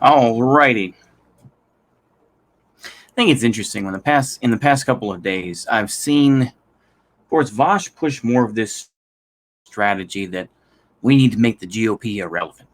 Alrighty. I think it's interesting in the past couple of days, I've seen, of course, Vosh push more of this strategy that we need to make the GOP irrelevant.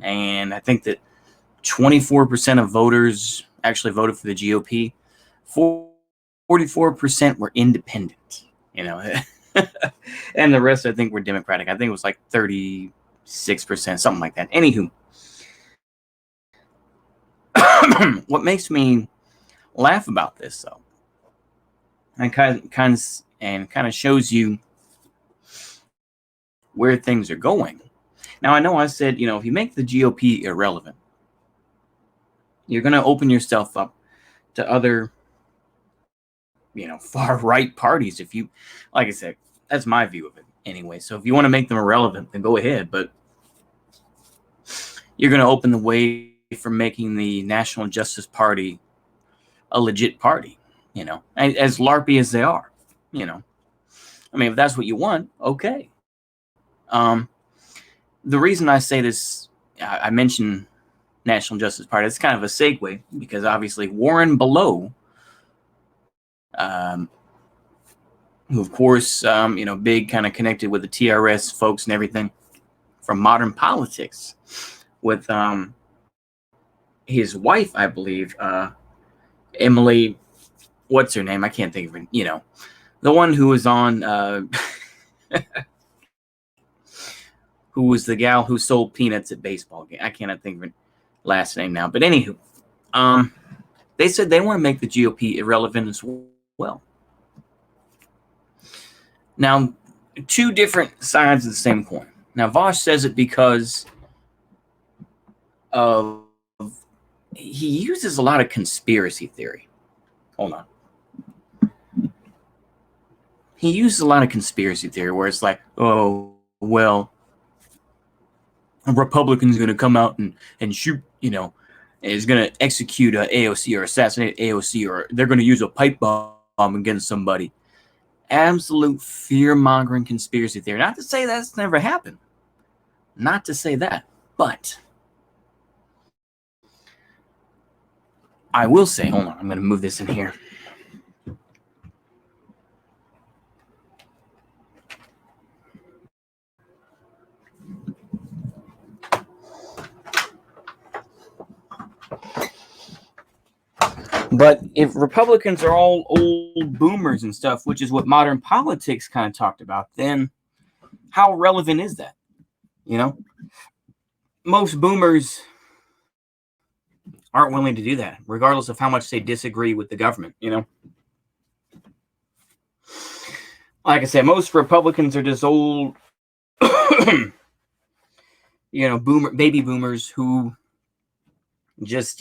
And I think that 24% of voters actually voted for the GOP. 44% were independent, and the rest I think were Democratic. I think it was like 36%, something like that. Anywho, what makes me laugh about this, though, and kind of shows you where things are going. Now, I know I said, if you make the GOP irrelevant, you're going to open yourself up to other, far right parties. If you, like I said, that's my view of it anyway. So if you want to make them irrelevant, then go ahead. But you're going to open the way for making the National Justice Party a legit party, as LARPy as they are, I mean, if that's what you want, okay. The reason I say this, I mentioned National Justice Party, it's kind of a segue because obviously Warren Below, who of course, big kind of connected with the TRS folks and everything from Modern Politics with his wife, I believe, Emily, what's her name? I can't think of her, the one who was on, who was the gal who sold peanuts at baseball game. I cannot think of her last name now. But anywho, they said they want to make the GOP irrelevant as well. Now, two different sides of the same coin. Now, Vosh says it because of he uses a lot of conspiracy theory. Hold on. He uses a lot of conspiracy theory where it's like, oh, well, a Republican's going to come out and shoot, is going to execute AOC or assassinate AOC, or they're going to use a pipe bomb against somebody. Absolute fear-mongering conspiracy theory. Not to say that's never happened. Not to say that. But I will say, hold on, I'm going to move this in here. But if Republicans are all old boomers and stuff, which is what Modern Politics kind of talked about, then how relevant is that? Most boomers aren't willing to do that, regardless of how much they disagree with the government, Like I said, most Republicans are just old, baby boomers who just,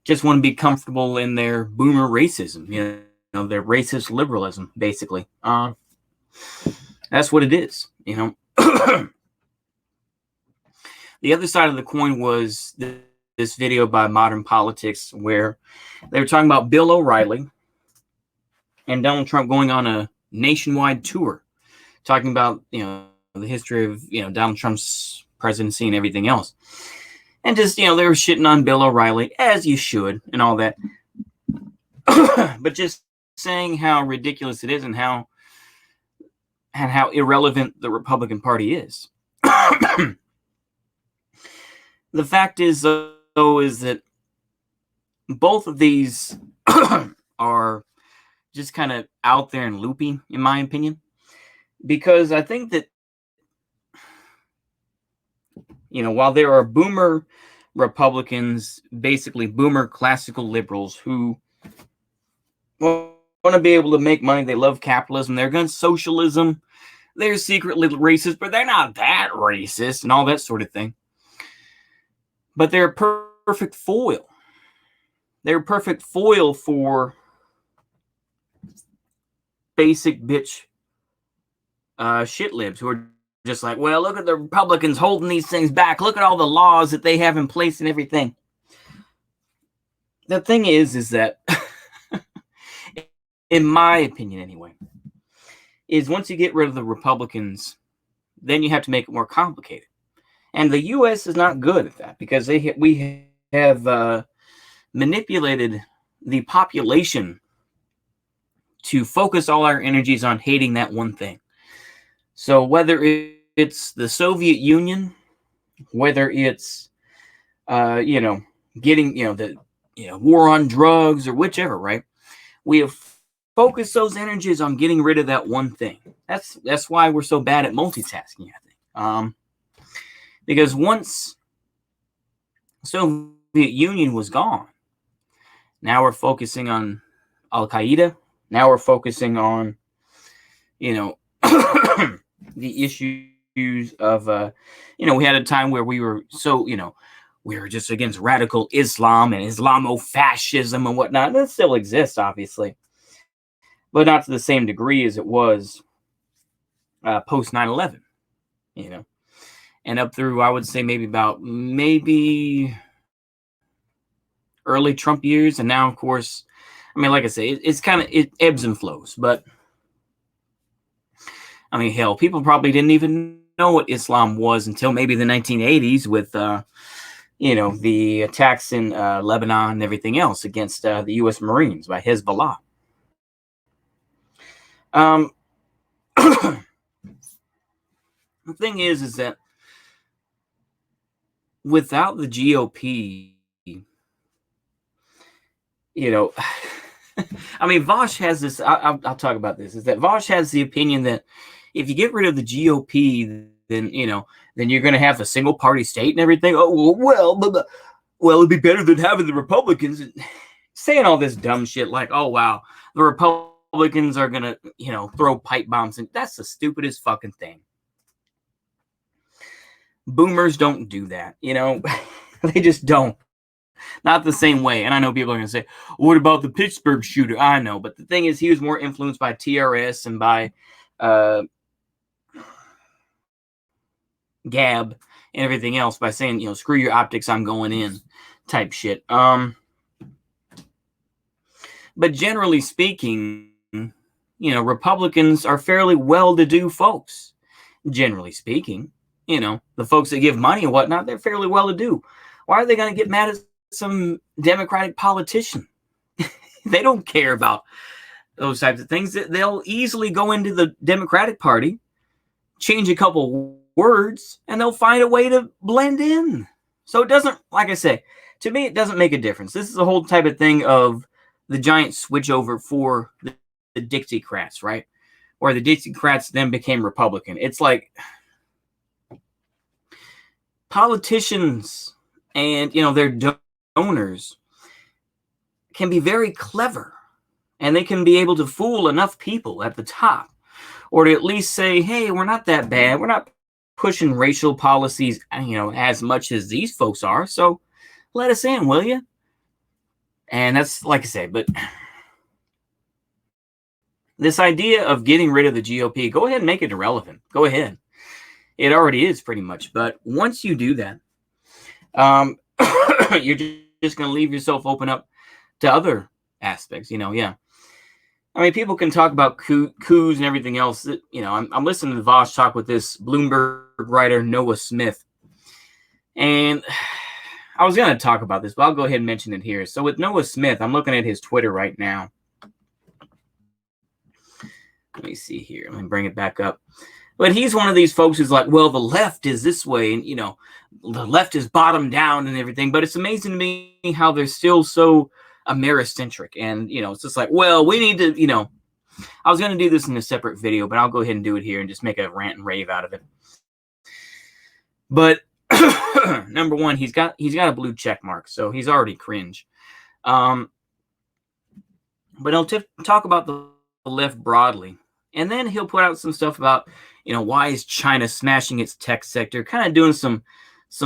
just want to be comfortable in their boomer racism, their racist liberalism, basically. That's what it is, The other side of the coin was this video by Modern Politics where they were talking about Bill O'Reilly and Donald Trump going on a nationwide tour, talking about, the history of, Donald Trump's presidency and everything else. And just, they were shitting on Bill O'Reilly, as you should, and all that. But just saying how ridiculous it is and how irrelevant the Republican Party is. The fact is, though, is that both of these are just kind of out there and loopy, in my opinion. Because I think that, while there are boomer Republicans, basically boomer classical liberals who want to be able to make money, they love capitalism, they're against socialism, they're secretly racist, but they're not that racist and all that sort of thing. But they're a perfect foil. They're a perfect foil for basic bitch shit libs who are just like, well, look at the Republicans holding these things back. Look at all the laws that they have in place and everything. The thing is that, in my opinion anyway, is once you get rid of the Republicans, then you have to make it more complicated. And the U.S. is not good at that because we have manipulated the population to focus all our energies on hating that one thing. So whether it's the Soviet Union, whether it's getting the war on drugs or whichever, right? We have focused those energies on getting rid of that one thing. That's why we're so bad at multitasking, I think. Because once Soviet Union was gone, now we're focusing on Al Qaeda. Now we're focusing on, the issues of, we had a time where we were so, we were just against radical Islam and Islamofascism and whatnot. That still exists, obviously, but not to the same degree as it was post 9/11, and up through, I would say, maybe early Trump years. And now, of course, I mean, like I say, it ebbs and flows. But I mean, hell, people probably didn't even know what Islam was until maybe the 1980s with, the attacks in Lebanon and everything else against the U.S. Marines by Hezbollah. The thing is that without the GOP, I mean, Vosh has this. I'll talk about this. Is that Vosh has the opinion that if you get rid of the GOP, then you're going to have a single party state and everything. Oh well, it'd be better than having the Republicans saying all this dumb shit like, oh wow, the Republicans are going to throw pipe bombs, and that's the stupidest fucking thing. Boomers don't do that, they just don't. Not the same way. And I know people are going to say, what about the Pittsburgh shooter? I know. But the thing is, he was more influenced by TRS and by Gab and everything else by saying, screw your optics, I'm going in type shit. But generally speaking, Republicans are fairly well-to-do folks. Generally speaking, the folks that give money and whatnot, they're fairly well-to-do. Why are they going to get mad at some Democratic politician? They don't care about those types of things. They'll easily go into the Democratic Party, change a couple words, and they'll find a way to blend in. So it doesn't, like I say, to me, it doesn't make a difference. This is the whole type of thing of the giant switch over for the Dixiecrats, right? Or the Dixiecrats then became Republican. It's like politicians and, their donors can be very clever, and they can be able to fool enough people at the top, or to at least say, hey, we're not that bad. We're not pushing racial policies, as much as these folks are. So let us in, will you? And that's, like I say, but this idea of getting rid of the GOP, go ahead and make it irrelevant. Go ahead. It already is pretty much. But once you do that, you're just going to leave yourself open up to other aspects, yeah. I mean, people can talk about coups and everything else. I'm listening to Vosh talk with this Bloomberg writer, Noah Smith. And I was going to talk about this, but I'll go ahead and mention it here. So with Noah Smith, I'm looking at his Twitter right now. Let me see here. Let me bring it back up. But he's one of these folks who's like, well, the left is this way, and, the left is bottom down and everything. But it's amazing to me how they're still so Americentric. And, it's just like, well, we need to, I was going to do this in a separate video, but I'll go ahead and do it here and just make a rant and rave out of it. But number one, he's got a blue check mark, so he's already cringe. But he'll talk about the left broadly. And then he'll put out some stuff about, why is China smashing its tech sector, kind of doing some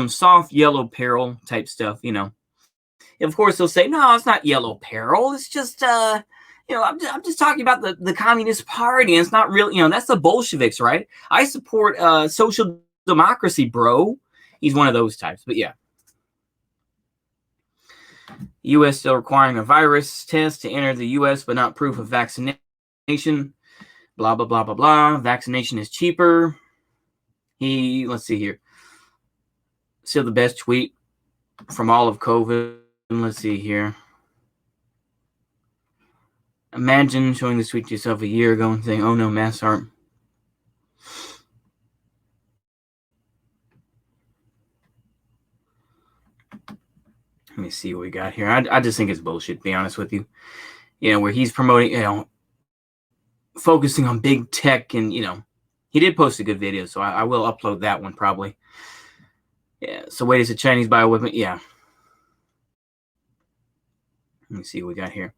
soft yellow peril type stuff, Of course, he'll say, no, it's not yellow peril. It's just, I'm just talking about the Communist Party. And it's not real, that's the Bolsheviks, right? I support social democracy, bro. He's one of those types, but yeah. U.S. still requiring a virus test to enter the U.S., but not proof of vaccination. Blah, blah, blah, blah, blah. Vaccination is cheaper. Let's see here. Still the best tweet. from all of COVID. Let's see here. Imagine showing this tweet to yourself a year ago and saying, oh no, masks aren't. Let me see what we got here. I just think it's bullshit, to be honest with you. Where he's promoting, focusing on big tech, and, he did post a good video, so I will upload that one probably. Yeah, so wait, is it Chinese bioweapon? Yeah. Let me see what we got here.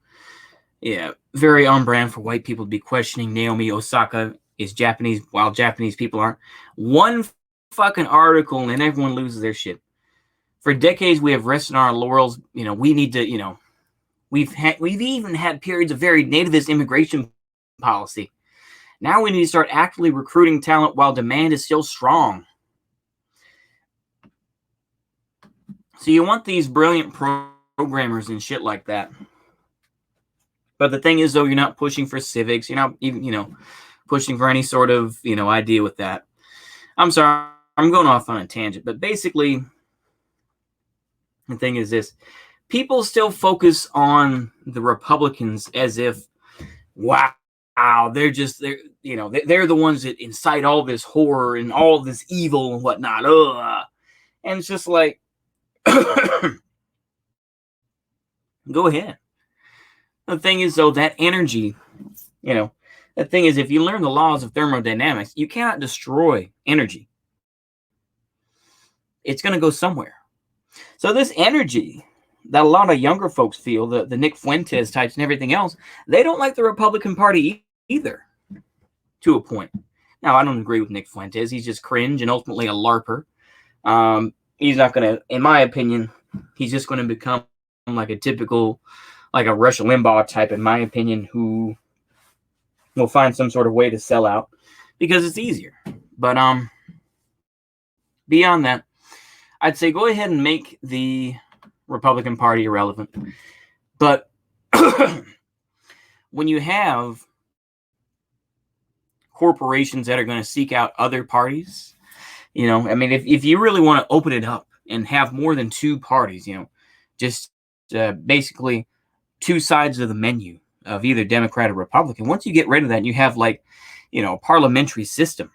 Yeah, very on brand for white people to be questioning Naomi Osaka is Japanese, while Japanese people aren't. One fucking article and everyone loses their shit. For decades, we have rested on our laurels. We need to, we've even had periods of very nativist immigration policy. Now we need to start actively recruiting talent while demand is still strong. So you want these brilliant programmers and shit like that. But the thing is, though, you're not pushing for civics. You're not even, pushing for any sort of, idea with that. I'm sorry, I'm going off on a tangent. But basically, the thing is this. People still focus on the Republicans as if, wow, they're the ones that incite all this horror and all this evil and whatnot. Ugh. And it's just like, go ahead. The thing is, though, that energy, the thing is, if you learn the laws of thermodynamics, you cannot destroy energy. It's going to go somewhere. So this energy that a lot of younger folks feel, the Nick Fuentes types and everything else, they don't like the Republican Party either, to a point. Now, I don't agree with Nick Fuentes. He's just cringe and ultimately a LARPer. He's not going to, in my opinion, he's just going to become like a typical, like a Rush Limbaugh type, in my opinion, who will find some sort of way to sell out because it's easier. But beyond that, I'd say go ahead and make the Republican Party irrelevant. But when you have corporations that are going to seek out other parties, if you really want to open it up and have more than two parties, just basically two sides of the menu of either Democrat or Republican. Once you get rid of that, you have a parliamentary system,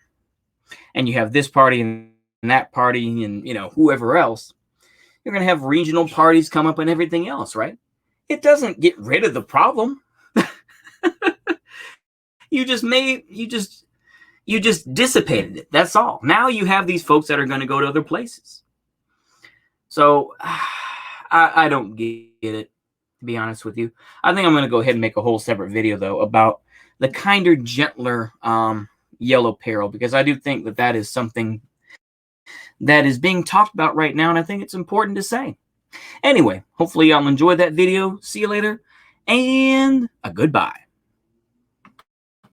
and you have this party and that party and whoever else. You're going to have regional parties come up and everything else, right? It doesn't get rid of the problem. You just dissipated it. That's all. Now you have these folks that are going to go to other places. So I don't get it, to be honest with you. I think I'm going to go ahead and make a whole separate video, though, about the kinder, gentler yellow peril, because I do think that is something that is being talked about right now, and I think it's important to say. Anyway, hopefully y'all enjoyed that video. See you later, and a goodbye.